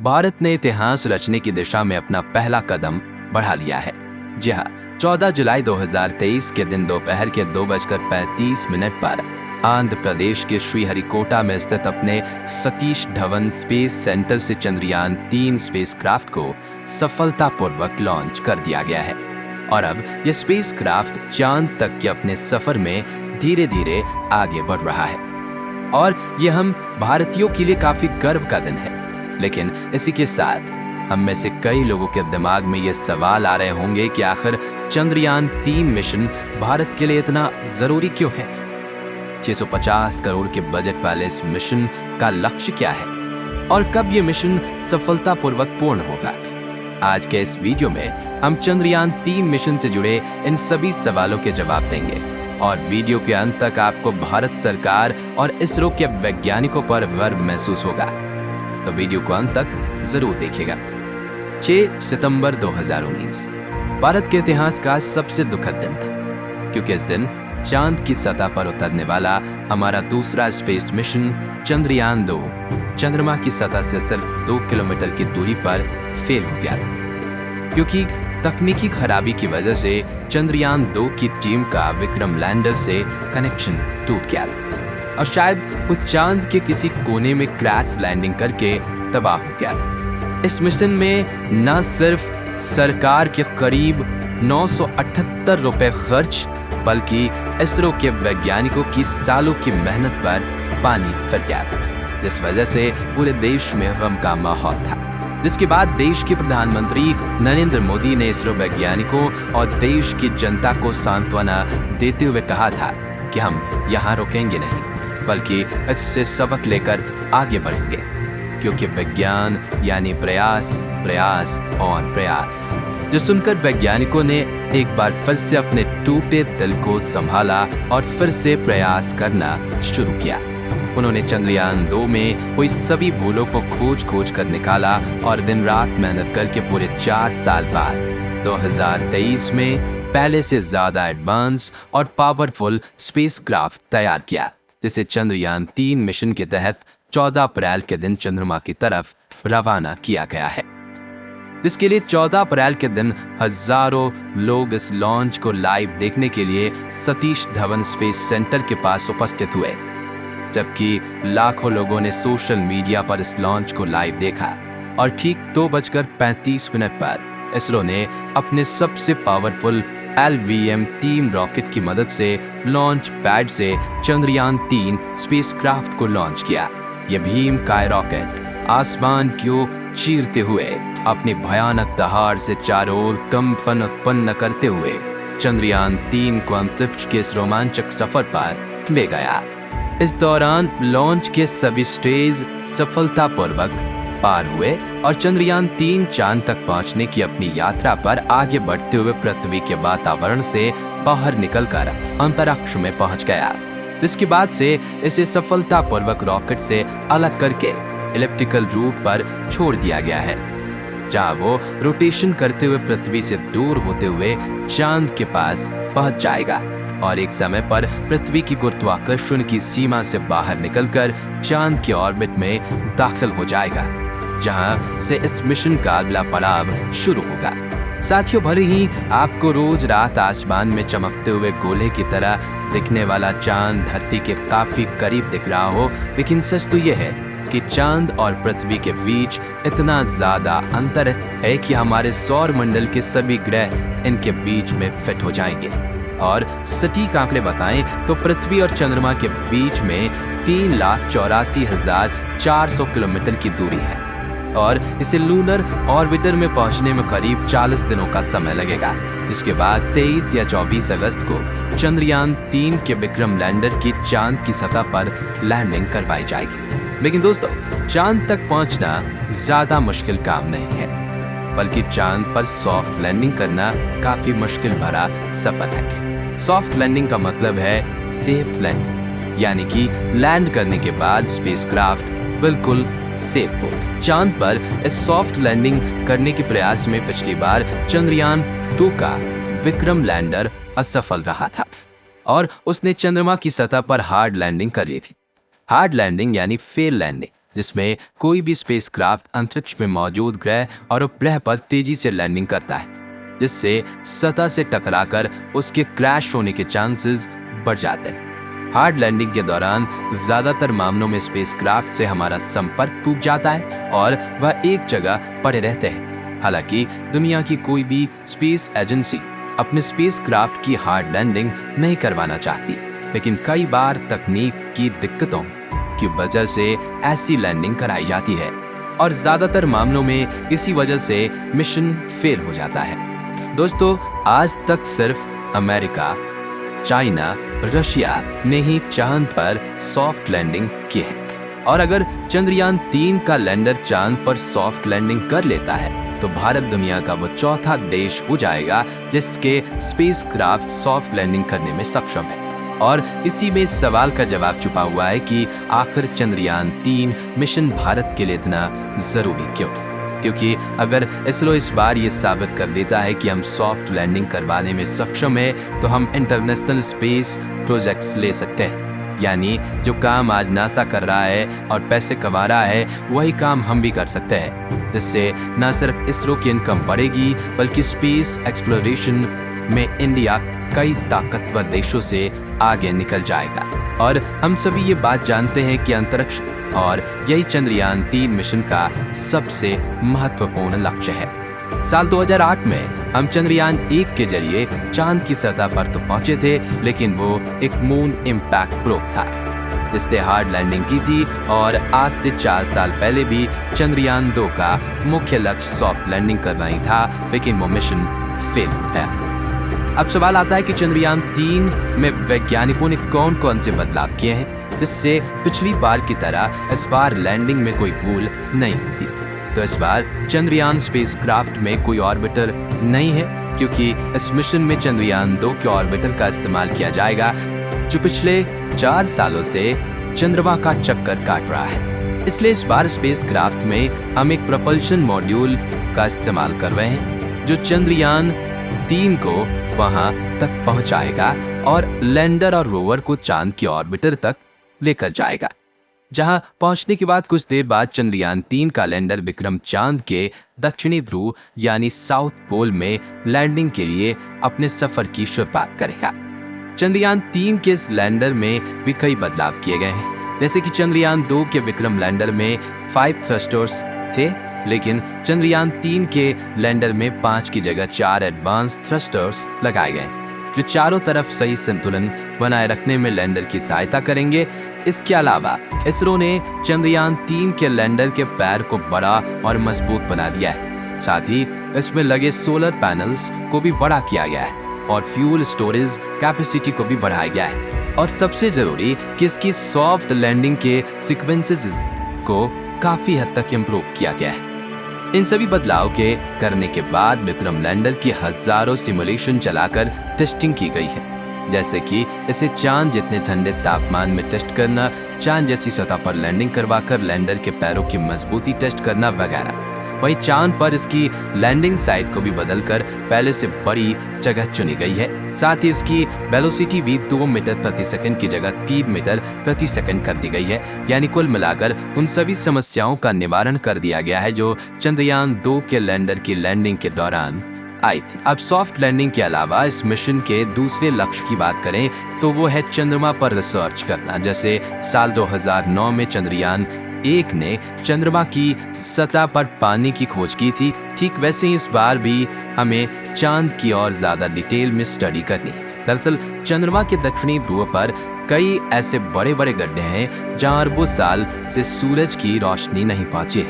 भारत ने इतिहास रचने की दिशा में अपना पहला कदम बढ़ा लिया है। जी हाँ, 14 जुलाई 2023 के दिन दोपहर के 2:35 पर आंध्र प्रदेश के श्रीहरिकोटा में स्थित अपने सतीश धवन स्पेस सेंटर से चंद्रयान 3 स्पेसक्राफ्ट को सफलतापूर्वक लॉन्च कर दिया गया है और अब यह स्पेसक्राफ्ट चांद तक के अपने सफर में धीरे धीरे आगे बढ़ रहा है। और यह हम भारतीयों के लिए काफी गर्व का दिन है। लेकिन इसी के साथ हम में से कई लोगों के दिमाग में ये सवाल आ रहे होंगे कि आखिर चंद्रयान 3 मिशन भारत के लिए इतना जरूरी क्यों है? 650 करोड़ के बजट वाले इस मिशन का लक्ष्य क्या है और कब ये मिशन सफलतापूर्वक पूर्ण होगा? आज के इस वीडियो में हम चंद्रयान 3 मिशन से जुड़े इन सभी सवालों के जवाब देंगे और वीडियो के अंत तक आपको भारत सरकार और इसरो के वैज्ञानिकों पर गर्व महसूस होगा, तो वीडियो को अंत तक जरूर देखिएगा। 6 सितंबर 2019 भारत के इतिहास का सबसे दुखद दिन था, क्योंकि इस दिन चांद की सतह पर उतरने वाला हमारा दूसरा स्पेस मिशन चंद्रयान 2 चंद्रमा की सतह से सिर्फ 2 किलोमीटर की दूरी पर फेल हो गया था, क्योंकि तकनीकी खराबी की वजह से चंद्रयान 2 की टीम का विक्रम लैंडर से कनेक्शन टूट गया था और शायद वो चांद के किसी कोने में क्रैश लैंडिंग करके तबाह हो गया था। इस मिशन में न सिर्फ सरकार के करीब 978 रुपए खर्च, बल्कि इसरो के वैज्ञानिकों की सालों की मेहनत पर पानी फिर गया था, जिस वजह से पूरे देश में गम का माहौल था। जिसके बाद देश के प्रधानमंत्री नरेंद्र मोदी ने इसरो वैज्ञानिकों और देश की जनता को सांत्वना देते हुए कहा था कि हम यहाँ रुकेंगे नहीं, बल्कि इससे सबक लेकर आगे बढ़ेंगे, क्योंकि विज्ञान यानी प्रयास, प्रयास और प्रयास। जो सुनकर वैज्ञानिकों ने एक बार फिर से अपने टूटे दिल को संभाला और फिर से प्रयास करना शुरू किया। उन्होंने चंद्रयान 2 में हुई सभी भूलों को खोज कर निकाला और दिन रात मेहनत करके पूरे 4 साल बाद 2023 में पहले से ज्यादा एडवांस और पावरफुल स्पेसक्राफ्ट तैयार किया, जिसे चंद्रयान 3 मिशन के तहत 14 अप्रैल के दिन चंद्रमा की तरफ रवाना किया गया है। जिसके लिए 14 अप्रैल के दिन हजारों लोग इस लॉन्च को लाइव देखने के लिए सतीश धवन स्पेस सेंटर के पास उपस्थित हुए, जबकि लाखों लोगों ने सोशल मीडिया पर इस लॉन्च को लाइव देखा। और ठीक 2:35 पर इसरो ने अपने सबसे पावरफुल LVM-3 रॉकेट की मदद से लॉन्च पैड से चंद्रयान 3 स्पेसक्राफ्ट को लॉन्च किया। यह भीमकाय रॉकेट आसमान को चीरते हुए अपनी भयानक दहाड़ से चारों ओर कंपन उत्पन्न करते हुए चंद्रयान 3 को अंतरिक्ष के इस रोमांचक सफर पर ले गया। इस दौरान लॉन्च के सभी स्टेज सफलतापूर्वक पार हुए और चंद्रयान 3 चांद तक पहुंचने की अपनी यात्रा पर आगे बढ़ते हुए पृथ्वी के वातावरण से बाहर निकलकर अंतरिक्ष में पहुंच गया। इसके बाद से इसे सफलतापूर्वक रॉकेट से अलग करके इलिप्टिकल रूट पर छोड़ दिया गया है, जहां वो रोटेशन करते हुए पृथ्वी से दूर होते हुए चांद के पास पहुंच जाएगा और एक समय पर पृथ्वी की गुरुत्वाकर्षण की सीमा से बाहर निकलकर चांद के ऑर्बिट में दाखिल हो जाएगा, जहां से इस मिशन का अगला पड़ाव शुरू होगा। साथियों, भले ही आपको रोज रात आसमान में चमकते हुए गोले की तरह दिखने वाला चांद धरती के काफी करीब दिख रहा हो, लेकिन सच तो यह है कि चांद और पृथ्वी के बीच इतना ज्यादा अंतर है कि हमारे सौर मंडल के सभी ग्रह इनके बीच में फिट हो जाएंगे। और सटीक आंकड़े बताएं तो पृथ्वी और चंद्रमा के बीच में 3,84,400 किलोमीटर की दूरी है और इसे लूनर ऑर्बिटर में पहुंचने में करीब 40 दिनों का समय लगेगा। इसके बाद 23 या 24 अगस्त को चंद्रयान 3 के विक्रम लैंडर की चांद की सतह पर लैंडिंग करवाई जाएगी। लेकिन दोस्तों, चांद तक पहुंचना ज्यादा मुश्किल काम नहीं है, बल्कि चांद पर सॉफ्ट लैंडिंग करना काफी मुश्किल भरा सफर है। सॉफ्ट लैंडिंग का मतलब है सेफ लैंडिंग, यानी कि लैंड करने के बाद स्पेसक्राफ्ट बिल्कुल सेफ हो। चांद पर इस सॉफ्ट लैंडिंग करने के प्रयास में पिछली बार चंद्रयान 2 का विक्रम लैंडर असफल रहा था और उसने चंद्रमा की सतह पर हार्ड लैंडिंग कर ली थी। हार्ड लैंडिंग यानी फेल लैंडिंग जिसमें कोई भी स्पेसक्राफ्ट अंतरिक्ष में मौजूद ग्रह और उपग्रह पर तेजी से लैंडिंग करता है, जिससे सतह से टकराकर उसके क्रैश होने के चांसेस बढ़ जाते हैं। हार्ड लैंडिंग के दौरान ज्यादातर मामलों में स्पेसक्राफ्ट से हमारा संपर्क टूट जाता है और वह एक जगह पड़े रहते हैं। हालांकि दुनिया की कोई भी स्पेस एजेंसी अपने स्पेसक्राफ्ट की हार्ड लैंडिंग नहीं करवाना चाहती, लेकिन कई बार तकनीक की दिक्कतों की वजह से ऐसी लैंडिंग कराई जाती है और ज्यादातर मामलों में इसी वजह से मिशन फेल हो जाता है। दोस्तों, आज तक सिर्फ अमेरिका, चाइना, रशिया ने ही चांद पर सॉफ्ट लैंडिंग की है, और अगर चंद्रयान 3 का लैंडर चांद पर सॉफ्ट लैंडिंग कर लेता है तो भारत दुनिया का वो चौथा देश हो जाएगा जिसके स्पेसक्राफ्ट सॉफ्ट लैंडिंग करने में सक्षम है। और इसी में सवाल का जवाब छुपा हुआ है कि आखिर चंद्रयान 3 मिशन भारत के लिए इतना जरूरी क्यों? क्योंकि अगर इसरो इस बार ये साबित कर देता है कि हम सॉफ्ट लैंडिंग करवाने में सक्षम है तो हम इंटरनेशनल स्पेस प्रोजेक्ट्स ले सकते हैं। यानी जो काम आज नासा कर रहा है और पैसे कमा रहा है, वही काम हम भी कर सकते हैं, जिससे न सिर्फ इसरो की इनकम बढ़ेगी बल्कि स्पेस एक्सप्लोरेशन में इंडिया कई ताकतवर देशों से आगे निकल जाएगा। और हम सभी ये बात जानते हैं कि अंतरिक्ष और यही चंद्रयान 3 मिशन का सबसे महत्वपूर्ण लक्ष्य है। साल 2008 में हम चंद्रयान 1 के जरिए चांद की सतह पर तो पहुंचे थे, लेकिन वो एक मून इम्पैक्ट प्रोब था जिसने हार्ड लैंडिंग की थी, और आज से 4 साल पहले भी चंद्रयान 2 का मुख्य लक्ष्य सॉफ्ट लैंडिंग करना ही था, लेकिन वो मिशन फेल है। अब सवाल आता है कि चंद्रयान 3 में वैज्ञानिकों ने कौन कौन से बदलाव किए हैं जिससे पिछली बार की तरह इस बार लैंडिंग में कोई भूल नहीं हुई। तो इस बार चंद्रयान स्पेसक्राफ्ट में कोई ऑर्बिटर नहीं है, क्योंकि इस मिशन में चंद्रयान 2 के ऑर्बिटर का इस्तेमाल किया जाएगा जो पिछले 4 सालों से चंद्रमा का चक्कर काट रहा है। इसलिए इस बार स्पेसक्राफ्ट में हम एक प्रपल्शन मॉड्यूल का इस्तेमाल कर रहे हैं जो चंद्रयान 3 को वहां तक पहुंचाएगा और लैंडर और रोवर को चांद की ऑर्बिटर तक लेकर जाएगा, जहां पहुंचने के बाद कुछ देर बाद चंद्रयान 3 का लैंडर विक्रम चांद के दक्षिणी ध्रुव यानी साउथ पोल में लैंडिंग के लिए अपने सफर की शुरुआत करेगा। चंद्रयान 3 के इस लैंडर में भी कई बदलाव किए गए हैं, जैसे कि चंद्रयान 2 के विक्रम लैंडर में 5 थ्रस्टर्स थे, लेकिन चंद्रयान 3 के लैंडर में 5 की जगह 4 एडवांस थ्रस्टर्स लगाए गए जो चारों तरफ सही संतुलन बनाए रखने में लैंडर की सहायता करेंगे। इसके अलावा इसरो ने चंद्रयान 3 के लैंडर के पैर को बड़ा और मजबूत बना दिया है। साथ ही इसमें लगे सोलर पैनल्स को भी बड़ा किया गया है और फ्यूल स्टोरेज कैपेसिटी को भी बढ़ाया गया है, और सबसे जरूरी कि इसकी सॉफ्ट लैंडिंग के सीक्वेंसेस को काफी हद तक इम्प्रूव किया गया है। इन सभी बदलाव के करने के बाद विक्रम लैंडर की हजारों सिमुलेशन चलाकर टेस्टिंग की गई है, जैसे कि इसे चांद जितने ठंडे तापमान में टेस्ट करना, चांद जैसी सतह पर लैंडिंग करवाकर लैंडर के पैरों की मजबूती टेस्ट करना वगैरह। वहीं चांद पर इसकी लैंडिंग साइट को भी बदलकर पहले से बड़ी जगह चुनी गई है। साथ ही इसकी वेलोसिटी भी 2 मीटर प्रति सेकंड की जगह 3 मीटर प्रति सेकंड कर दी गई है। यानी कुल मिलाकर उन सभी समस्याओं का निवारण कर दिया गया है जो चंद्रयान 2 के लैंडर की लैंडिंग के दौरान आई थी। अब सॉफ्ट लैंडिंग के अलावा इस मिशन के दूसरे लक्ष्य की बात करें तो वो है चंद्रमा पर रिसर्च करना। जैसे साल 2009 में चंद्रयान 1 ने चंद्रमा की सतह पर पानी की खोज की थी, ठीक वैसे ही इस बार भी हमें चांद की और ज्यादा डिटेल में स्टडी करनी है। दरअसल चंद्रमा के दक्षिणी ध्रुव पर कई ऐसे बड़े बड़े गड्ढे हैं जहां अरबों साल से सूरज की रोशनी नहीं पहुंची।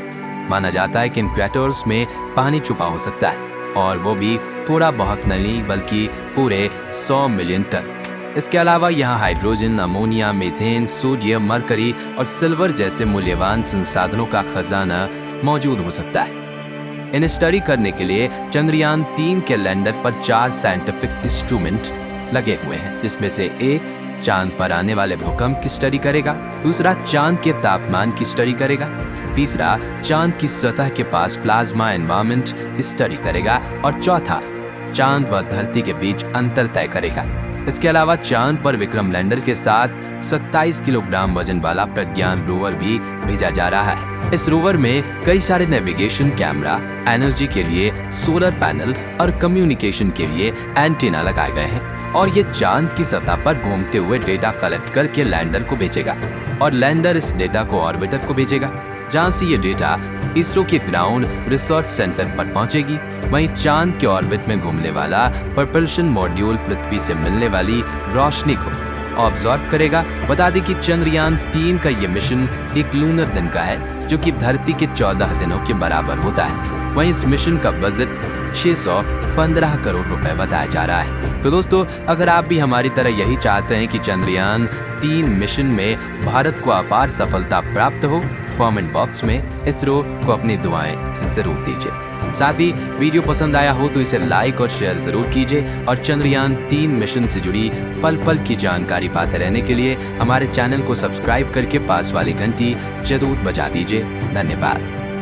माना जाता है कि इन क्रैटर्स में पानी छुपा हो सकता है, और वो भी थोड़ा बहुत नहीं बल्कि पूरे 100 मिलियन टन। इसके अलावा यहाँ hydrogen, ammonia, methane, sodium, mercury और सिल्वर जैसे मूल्यवान संसाधनों का खजाना मौजूद हो सकता है। इन्हें स्टडी करने के लिए चंद्रयान 3 के लैंडर पर 4 साइंटिफिक इंस्ट्रूमेंट लगे हुए हैं, जिसमें से एक चांद पर आने वाले भूकंप की स्टडी करेगा, दूसरा चांद के तापमान की स्टडी करेगा, तीसरा चांद की सतह के पास प्लाज्मा एनवायरनमेंट की स्टडी करेगा, और चौथा चांद व धरती के बीच अंतर तय करेगा। इसके अलावा चांद पर विक्रम लैंडर के साथ 27 किलोग्राम वजन वाला प्रज्ञान रोवर भी भेजा जा रहा है। इस रोवर में कई सारे नेविगेशन कैमरा, एनर्जी के लिए सोलर पैनल और कम्युनिकेशन के लिए एंटीना लगाए गए हैं और ये चांद की सतह पर घूमते हुए डेटा कलेक्ट करके लैंडर को भेजेगा और लैंडर इस डेटा को ऑर्बिटर को भेजेगा, जहां से ये डेटा इसरो के ग्राउंड रिसर्च सेंटर पर पहुंचेगी। वहीं चांद के ऑर्बिट में घूमने वाला प्रपल्शन मॉड्यूल पृथ्वी से मिलने वाली रोशनी को ऑब्जॉर्व करेगा। बता दें कि चंद्रयान 3 का ये मिशन एक लूनर दिन का है, जो कि धरती के 14 दिनों के बराबर होता है। वहीं इस मिशन का बजट 615 करोड़ रुपए बताया जा रहा है। तो दोस्तों, अगर आप भी हमारी तरह यही चाहते हैं कि चंद्रयान 3 मिशन में भारत को अपार सफलता प्राप्त हो, कमेंट बॉक्स में इसरो को अपनी दुआएं जरूर दीजिए। साथ ही वीडियो पसंद आया हो तो इसे लाइक और शेयर जरूर कीजिए और चंद्रयान 3 मिशन से जुड़ी पल पल की जानकारी पाते रहने के लिए हमारे चैनल को सब्सक्राइब करके पास वाली घंटी जरूर बजा दीजिए। धन्यवाद।